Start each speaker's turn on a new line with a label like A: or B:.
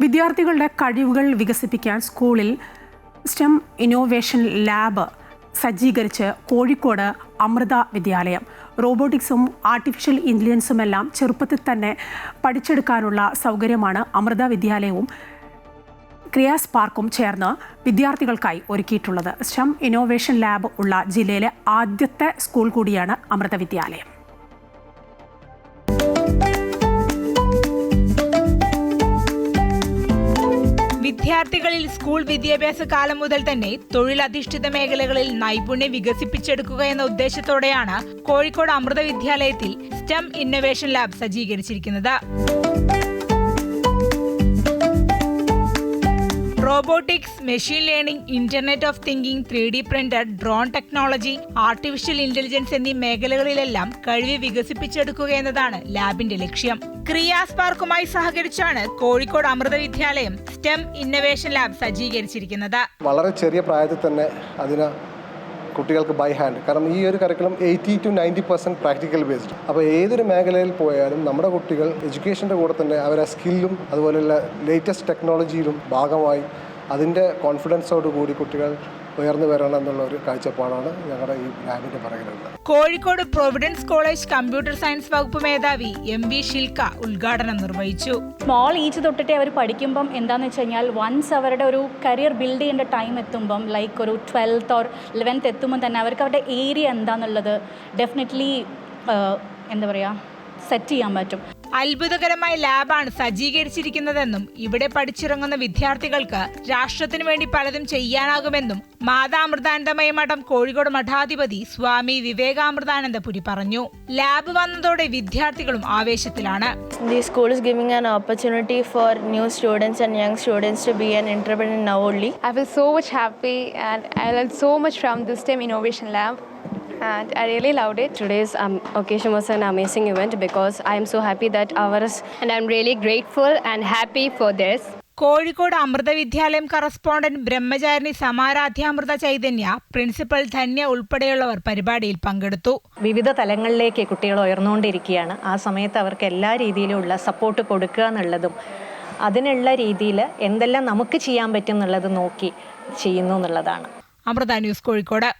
A: വിദ്യാർത്ഥികളുടെ കഴിവുകൾ വികസിപ്പിക്കാൻ സ്കൂളിൽ സ്റ്റെം ഇന്നോവേഷൻ ലാബ് സജ്ജീകരിച്ച് കോഴിക്കോട് അമൃത വിദ്യാലയം. റോബോട്ടിക്സും ആർട്ടിഫിഷ്യൽ ഇൻ്റലിജൻസുമെല്ലാം ചെറുപ്പത്തിൽ തന്നെ പഠിച്ചെടുക്കാനുള്ള സൗകര്യമാണ് അമൃത വിദ്യാലയവും ക്രിയാസ് പാർക്കും ചേർന്ന് വിദ്യാർത്ഥികൾക്കായി ഒരുക്കിയിട്ടുള്ളത്. സ്റ്റെം ഇന്നോവേഷൻ ലാബ് ഉള്ള ജില്ലയിലെ ആദ്യത്തെ സ്കൂൾ കൂടിയാണ് അമൃത വിദ്യാലയം.
B: വിദ്യാർത്ഥികളിൽ സ്കൂൾ വിദ്യാഭ്യാസ കാലം മുതൽ തന്നെ തൊഴിലധിഷ്ഠിത മേഖലകളിൽ നൈപുണ്യം വികസിപ്പിച്ചെടുക്കുക എന്ന ഉദ്ദേശത്തോടെയാണ് കോഴിക്കോട് അമൃത വിദ്യാലയത്തിൽ സ്റ്റെം ഇന്നോവേഷൻ ലാബ് സജ്ജീകരിച്ചിരിക്കുന്നത്. Robotics, machine learning, internet of thinking, 3D printer, drone technology, artificial intelligence എന്നീ മേഖലകളിലെല്ലാം കഴിവ് വികസിപ്പിച്ചെടുക്കുക എന്നതാണ് ലാബിന്റെ ലക്ഷ്യം. ക്രിയാസ് പാർക്കുമായി സഹകരിച്ചാണ് കോഴിക്കോട് അമൃത വിദ്യാലയം സ്റ്റെം ഇന്നോവേഷൻ ലാബ് സജ്ജീകരിച്ചിരിക്കുന്നത്.
C: വളരെ ചെറിയ പ്രായത്തിൽ തന്നെ അതിന് കുട്ടികൾക്ക് ബൈ ഹാൻഡ്, കാരണം ഈ ഒരു കറിക്കുലം 80 to 90% പ്രാക്ടിക്കൽ ബേസ്ഡ്. അപ്പോൾ ഏതൊരു മേഖലയിൽ പോയാലും നമ്മുടെ കുട്ടികൾ എഡ്യൂക്കേഷൻ്റെ കൂടെ തന്നെ അവരെ സ്കില്ലും അതുപോലെയുള്ള ലേറ്റസ്റ്റ് ടെക്നോളജിയിലും ഭാഗമായി അതിൻ്റെ കോൺഫിഡൻസോട് കൂടി കുട്ടികൾ ഉയർന്നു വരണം എന്നുള്ള ഒരു കാഴ്ചപ്പാടാണ് ഞങ്ങളുടെ ഈ ലാബിന്റെ പറയുന്നത്.
B: Kozhikode Providence college computer science വകുപ്പ് മേധാവി MV ഷിൽക്ക ഉദ്ഘാടനം നിർവഹിച്ചു.
D: സ്മോൾ ഏജ് തൊട്ടിട്ട് അവർ പഠിക്കുമ്പം എന്താണെന്ന് വെച്ച് കഴിഞ്ഞാൽ വൺസ് അവരുടെ ഒരു കരിയർ ബിൽഡ് ചെയ്യേണ്ട ടൈം എത്തുമ്പം ലൈക്ക് ഒരു 12th or 11th എത്തുമ്പം തന്നെ അവർക്ക് അവരുടെ ഏരിയ എന്താണെന്നുള്ളത് ഡെഫിനറ്റ്ലി എന്താ പറയുക സെറ്റ് ചെയ്യാൻ പറ്റും.
B: അത്ഭുതകരമായ ലാബാണ് സജ്ജീകരിച്ചിരിക്കുന്നതെന്നും ഇവിടെ പഠിച്ചിറങ്ങുന്ന വിദ്യാർത്ഥികൾക്ക് രാഷ്ട്രത്തിനു വേണ്ടി പലതും ചെയ്യാനാകുമെന്നും മാതാമൃതാനന്ദമയ മഠം കോഴിക്കോട് മഠാധിപതി സ്വാമി വിവേകാമൃതാനന്ദപുരി പറഞ്ഞു. ലാബ് വന്നതോടെ വിദ്യാർത്ഥികളും ആവേശത്തിലാണ്.
E: The school is giving an opportunity for new students and young students to be an entrepreneur now only.
F: I feel so much happy and I learned so much from this STEM Innovation Lab. And I really loved it.
G: Today's occasion was an amazing event because I am so happy that ours, and I'm really grateful and happy for this.
B: Kozhikode Amrita വിദ്യാലയം correspondent Brahmacharini സമാരാധ്യാമൃത Chaitanya, principal Dhanya ഉൾപ്പെടെയുള്ളവർ പരിപാടിയിൽ പങ്കെടുത്തു.
H: വിവിധ തലങ്ങളിലേക്ക് കുട്ടികൾ ഉയർന്നുകൊണ്ടിരിക്കുകയാണ്. ആ സമയത്ത് അവർക്ക് എല്ലാ രീതിയിലുള്ള സപ്പോർട്ട് കൊടുക്കുക എന്നുള്ളതും അതിനുള്ള രീതിയിൽ എന്തെല്ലാം നമുക്ക് ചെയ്യാൻ പറ്റും എന്നുള്ളത് നോക്കി ചെയ്യുന്നു എന്നുള്ളതാണ്.
B: അമൃത ന്യൂസ് കോഴിക്കോട്.